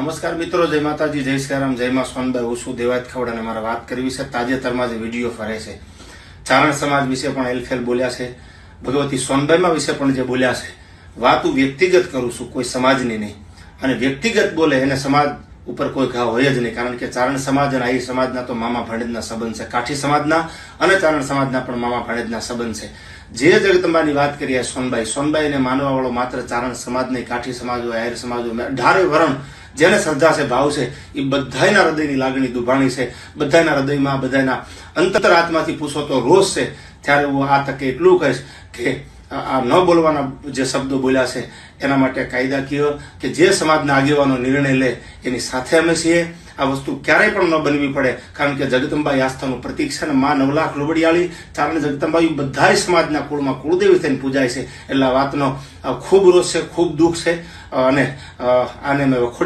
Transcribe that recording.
નમસ્કાર મિત્રો, જય માતાજી, જય શ્રીરામ, જય માં સોનબાઈ. હું છું દેવાયત ખવડ અને મારે વાત કરવી છે તાજેતરમાં જે વિડીયો ફરે છે. ચારણ સમાજ વિશે પણ એલફેલ બોલ્યા છે, ભગવતી સોનબાઈમાં વિશે પણ જે બોલ્યા છે. વાત હું વ્યક્તિગત કરું છું, કોઈ સમાજની નહીં. અને વ્યક્તિગત બોલે એને સમાજ ઉપર કોઈ ઘા હોય જ નહીં, કારણ કે ચારણ સમાજ અને આહિર સમાજના તો મામા ભાણેજના સંબંધ છે. કાઠી સમાજના અને ચારણ સમાજના પણ મામા ભાણેજના સંબંધ છે. જે જગદંબાની વાત કરીએ સોનબાઈને માનવા વાળો માત્ર ચારણ સમાજ નહીં, કાઠી સમાજ હોય, આહિર સમાજ હોય, 18 વરણ જેને શ્રદ્ધા છે, ભાવ છે, એ બધાના હૃદયની લાગણી દુભાણી છે. બધાના હૃદયમાં, બધાના અંતરાત્માથી પૂછો તો રોષ છે. ત્યારે હું આ તકે એટલું કહીશ કે આ ન બોલવાના જે શબ્દો બોલ્યા છે એના માટે કાયદાકીય કે જે સમાજના આગેવાનો નિર્ણય લે એની સાથે અમે છીએ. આ વસ્તુ ક્યારેય પણ ન બનવી પડે, કારણ કે જગદંબાઈ આસ્થાનું પ્રતીક છે અને માં 9 લાખ લોબડિયાળી ચારણ જગદંબાઈ બધા સમાજના કુળમાં કુળદેવી થઈને પૂજાય છે. એટલે આ વાતનો ખૂબ રોષ છે, ખૂબ દુઃખ છે અને આને મેં વખોડી